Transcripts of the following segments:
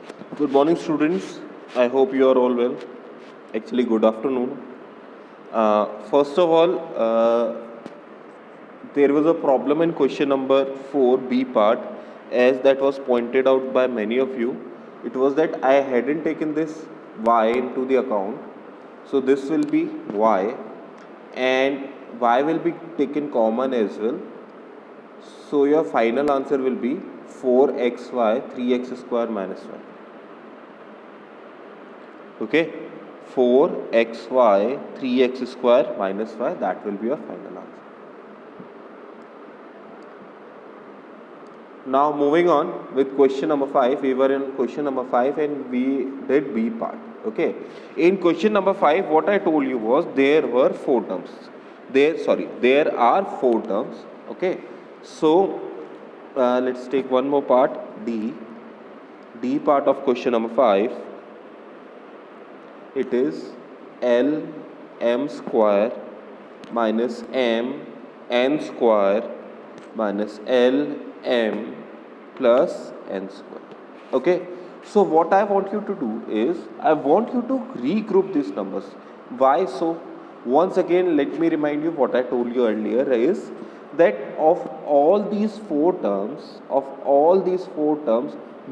Good morning, students. I hope you are all well. Actually, good afternoon. First of all, there was a problem in question number 4, B part, as that was pointed out by many of you. It was that I hadn't taken this y into the account. So, this will be y, and y will be taken common as well. So, your final answer will be 4xy 3x square minus y. Okay, 4xy 3x square minus y, that will be your final answer. Now moving on with question number 5. We were in question number 5 and we did B part. Okay, in question number 5 what I told you was there were 4 terms. There are 4 terms. Okay, so let's take one more part, D part of question number 5. It is L m square minus m n square minus L m plus n square. Okay, so what I want you to do is I want you to regroup these numbers. Why so? Once again, let me remind you what I told you earlier is that of all these four terms,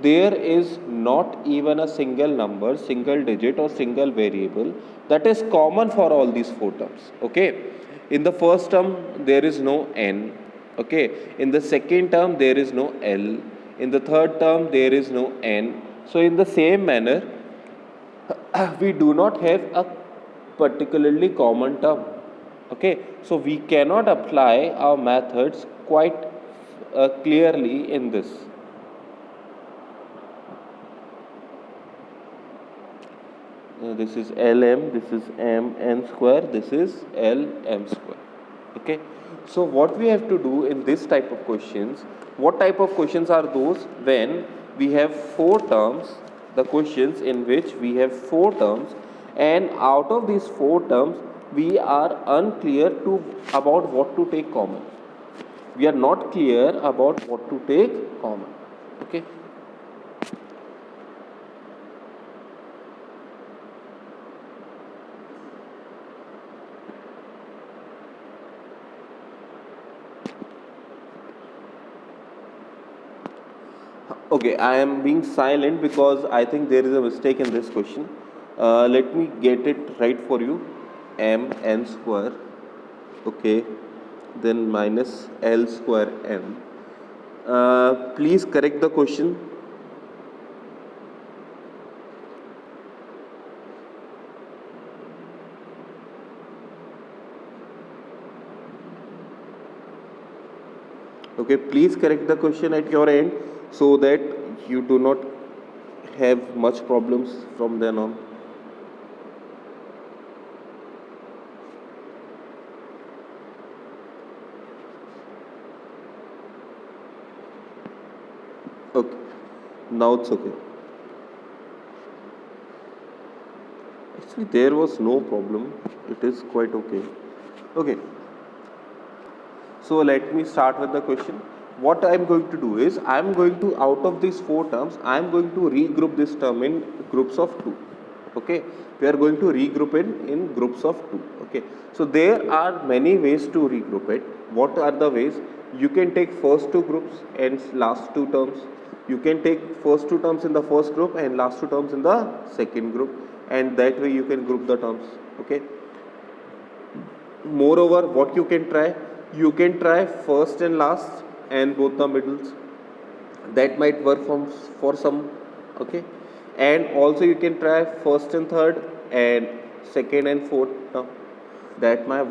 there is not even a single number, single digit or single variable that is common for all these four terms. Okay, in the first term there is no n. Okay, in the second term there is no L, in the third term there is no n. So in the same manner we do not have a particularly common term. Okay, so we cannot apply our methods quite clearly in this. This is Lm, this is m n square, this is L m square. Okay, so what we have to do in this type of questions, what type of questions are those when we have four terms, the questions in which we have four terms, and out of these four terms we are unclear to about what to take common. We are not clear about what to take common. Okay, okay, I am being silent because I think there is a mistake in this question. Let me get it right for you. M n square, okay, then minus L square m. Please correct the question. Okay, please correct the question at your end so that you do not have much problems from then on. Okay, now it's okay. Actually, there was no problem. It is quite okay. Okay, so let me start with the question. What I am going to do is I am going to, out of these four terms, I am going to regroup this term in groups of two. Okay, we are going to regroup it in groups of two. Okay, so there are many ways to regroup it. What are the ways? You can take first two groups and last two terms. You can take first two terms in the first group and last two terms in the second group, and that way you can group the terms. Okay, moreover, what you can try, you can try first and last and both the middles. That might work for some. Okay, and also you can try first and third and second and fourth term. That might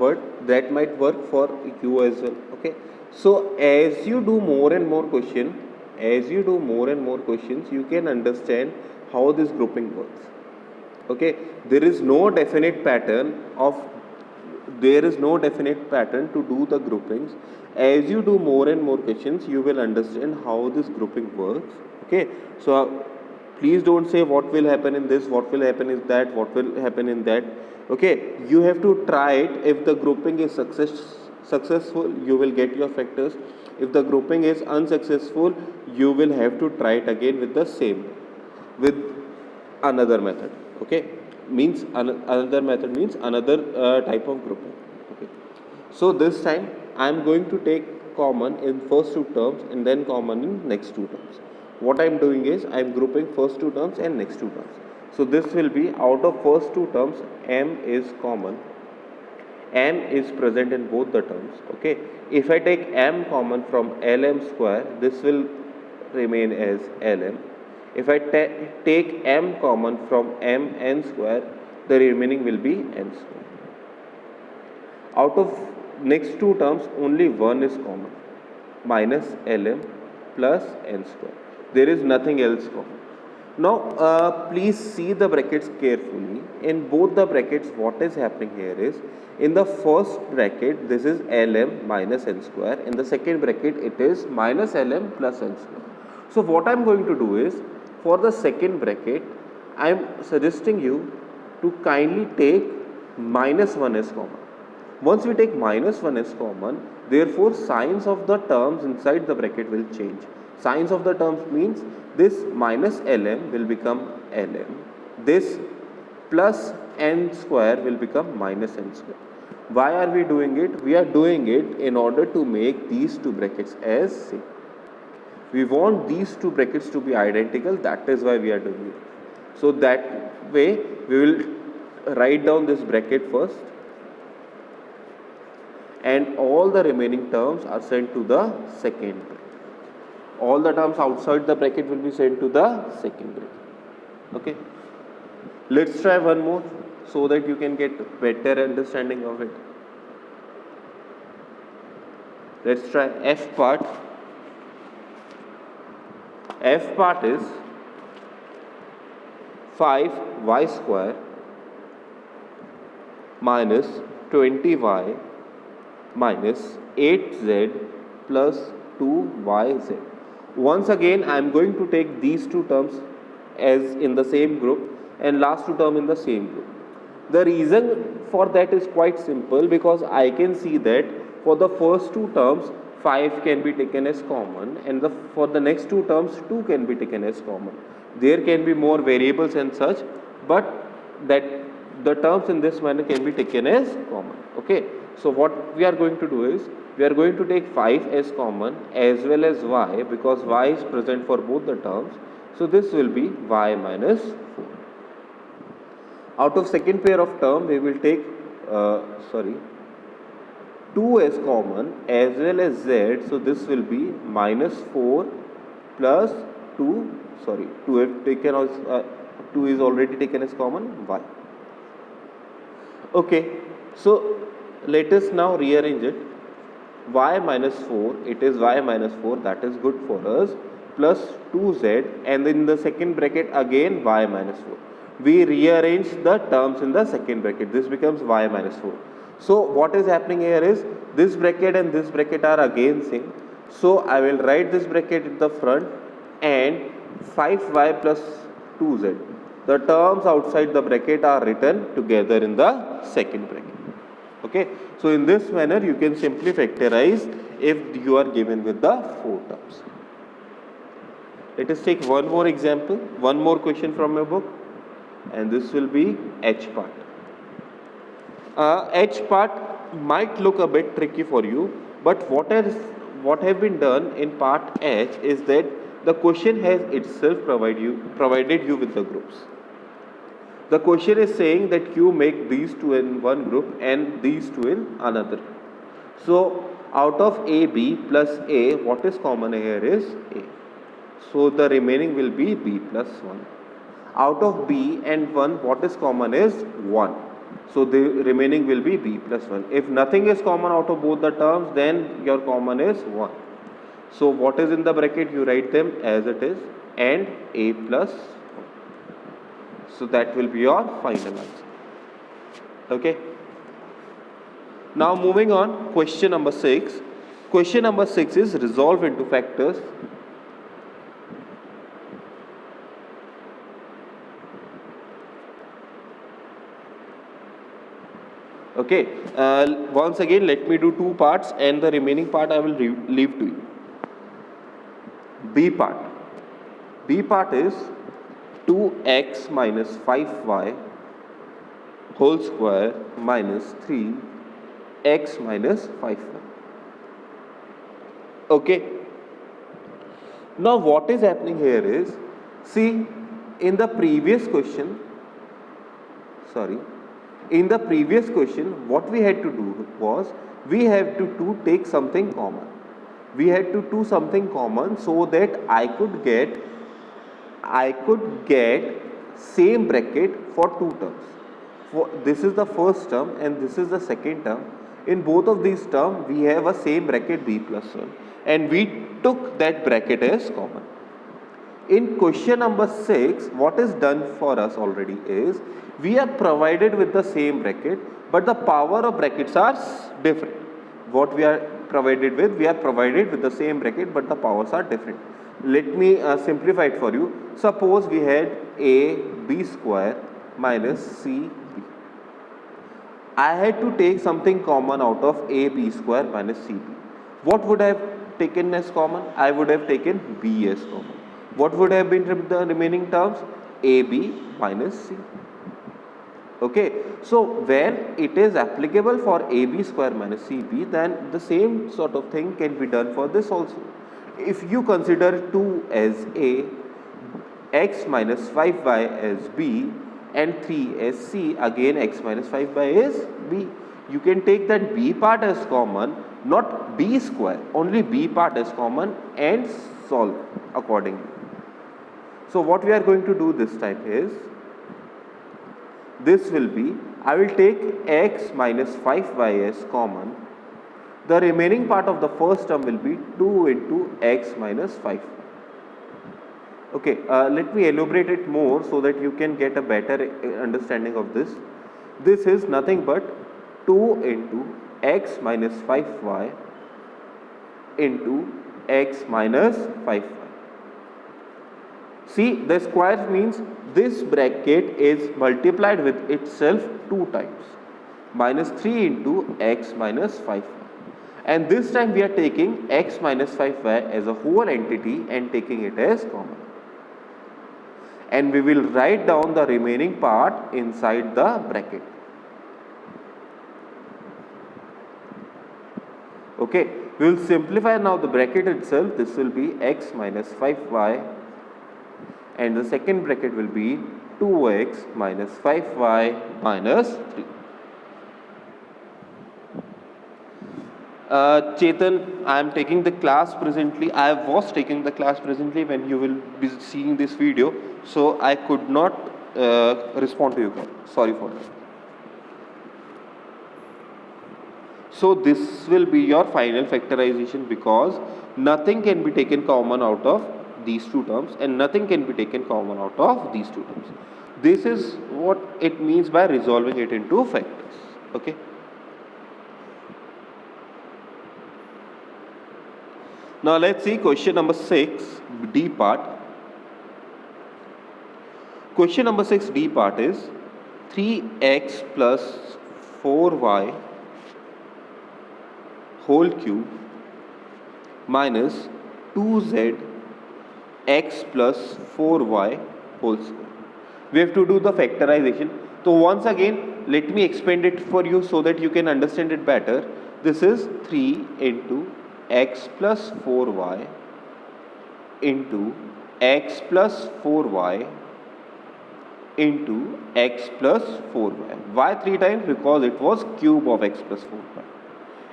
work for you as well. Okay, so as you do more and more questions, you can understand how this grouping works. Okay, there is no definite pattern to do the groupings. As you do more and more questions, you will understand how this grouping works. Okay, so please don't say what will happen in this, what will happen in that, what will happen in that. Okay, you have to try it. If the grouping is successful, you will get your factors. If the grouping is unsuccessful, you will have to try it again with the same. with another method. Okay, means another method means another type of grouping. Okay, so this time I am going to take common in first two terms and then common in next two terms. What I am doing is I am grouping first two terms and next two terms. So this will be, out of first two terms, m is common, m is present in both the terms. Okay, if I take m common from lm square, this will remain as lm. If I take m common from mn square, the remaining will be n square. Out of next two terms, only one is common, minus lm plus n square. There is nothing else common. Now please see the brackets carefully. In both the brackets, what is happening here is, in the first bracket this is lm minus n square, in the second bracket it is minus lm plus n square. So what I am going to do is, for the second bracket I am suggesting you to kindly take minus 1 as common. Once we take minus 1 as common, therefore signs of the terms inside the bracket will change. Signs of the terms means this minus lm will become lm, this plus n square will become minus n square. Why are we doing it? We are doing it in order to make these two brackets as same. We want these two brackets to be identical, that is why we are doing it. So that way we will write down this bracket first, and all the remaining terms are sent to the second bracket. All the terms outside the bracket will be sent to the second bracket. Okay, let's try one more so that you can get better understanding of it. Let's try f part. F part is 5y square minus 20y minus 8z plus 2yz. Once again I am going to take these two terms as in the same group and last two terms in the same group. The reason for that is quite simple, because I can see that for the first two terms 5 can be taken as common, and for the next two terms 2 can be taken as common. There can be more variables and such, but that the terms in this manner can be taken as common. Okay, so what we are going to do is, we are going to take 5 as common as well as y, because y is present for both the terms. So this will be y minus 4. Out of second pair of term, we will take 2 as common as well as z. So this will be minus 4 plus 2. 2 have taken as 2 is already taken as common, y. Okay, so let us now rearrange it. Y minus 4, it is y minus 4, that is good for us, plus 2z, and in the second bracket again y minus 4. We rearrange the terms in the second bracket. This becomes y minus 4. So what is happening here is, this bracket and this bracket are again same. So I will write this bracket at the front and 5y plus 2z. The terms outside the bracket are written together in the second bracket. Okay, so in this manner you can simply factorize if you are given with the 4 terms. Let us take one more example, one more question from your book, and this will be H part. H part might look a bit tricky for you, but what have been done in part H is that the question has itself provided you with the groups. The question is saying that you make these two in one group and these two in another. So out of AB plus A, what is common here is A. So the remaining will be B plus 1. Out of B and 1, what is common is 1. So the remaining will be B plus 1. If nothing is common out of both the terms, then your common is 1. So what is in the bracket, you write them as it is, and A plus 1. So that will be your final answer. Okay. Now moving on, question number 6. Question number 6 is resolve into factors. Okay, once again let me do two parts and the remaining part I will leave to you. B part. B part is 2x minus 5y whole square minus 3x minus 5y. Okay. Now what is happening here is, see, in the previous question, what we had to do was, we have to take something common. We had to do something common so that I could get same bracket for two terms. This is the first term and this is the second term. In both of these terms, we have a same bracket b plus 1, and we took that bracket as common. In question number 6, what is done for us already is, we are provided with the same bracket, but the power of brackets are different. What we are provided with the same bracket, but the powers are different. Let me simplify it for you. Suppose we had a b square minus c b. I had to take something common out of a b square minus c b. What would I have taken as common? I would have taken b as common. What would have been the remaining terms? ab minus c. Okay, so when it is applicable for ab square minus cb, then the same sort of thing can be done for this also. If you consider 2 as a, x minus 5y as b, and 3 as c, again x minus 5y is b. You can take that b part as common, not b square, only b part as common, and solve accordingly. So what we are going to do this time is, this will be, I will take x minus 5y as common. The remaining part of the first term will be 2 into x minus 5y. Okay, let me elaborate it more so that you can get a better understanding of this. This is nothing but 2 into x minus 5y into x minus 5y. See, the square means this bracket is multiplied with itself 2 times, minus 3 into x minus 5y. And this time we are taking x minus 5y as a whole entity and taking it as common. And we will write down the remaining part inside the bracket. Okay, we will simplify now the bracket itself. This will be x minus 5y, and the second bracket will be 2x minus 5y minus 3. Chetan, I am taking the class presently. I was taking the class presently when you will be seeing this video, so I could not respond to you guys. Sorry for that. So this will be your final factorization, because nothing can be taken common out of these two terms and nothing can be taken common out of these two terms. This is what it means by resolving it into factors. Okay. Now let's see question number 6, D part. Question number 6, D part is 3x plus 4y whole cube minus 2z x plus 4y whole square. We have to do the factorization. So once again, let me expand it for you so that you can understand it better. This is 3 into x plus 4y into x plus 4y into x plus 4y. Why 3 times? Because it was cube of x plus 4y.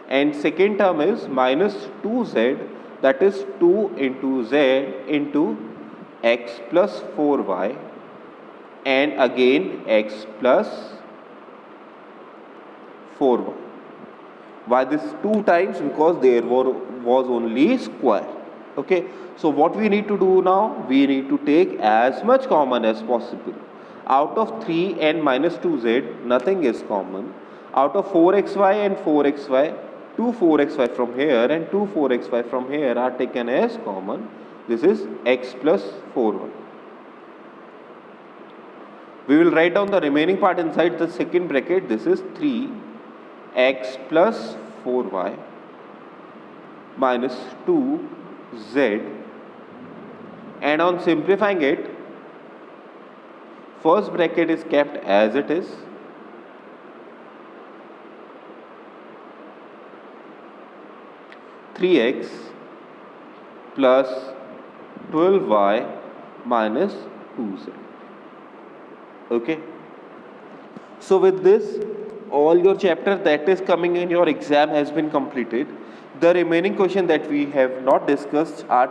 And second term is minus 2z, that is 2 into z into x plus 4y, and again x plus 4y. Why this 2 times? Because there was only square. Okay, so what we need to do now? We need to take as much common as possible. Out of 3 and minus 2z, nothing is common. Out of 4xy and 4xy, 2 4xy from here and 2 4xy from here are taken as common. This is x plus 4y. We will write down the remaining part inside the second bracket. This is 3x plus 4y minus 2z, and on simplifying it, First bracket is kept as it is. Three x plus 12y minus 2z. Okay. So with this, all your chapter that is coming in your exam has been completed. The remaining question that we have not discussed are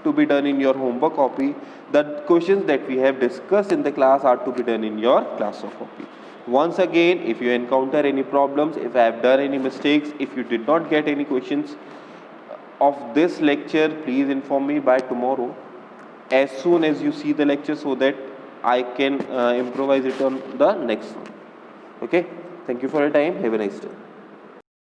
to be done in your homework copy. The questions that we have discussed in the class are to be done in your class of copy. Once again, if you encounter any problems, if I have done any mistakes, if you did not get any questions of this lecture, please inform me by tomorrow as soon as you see the lecture, so that I can improvise it on the next one. Okay, thank you for your time. Have a nice day.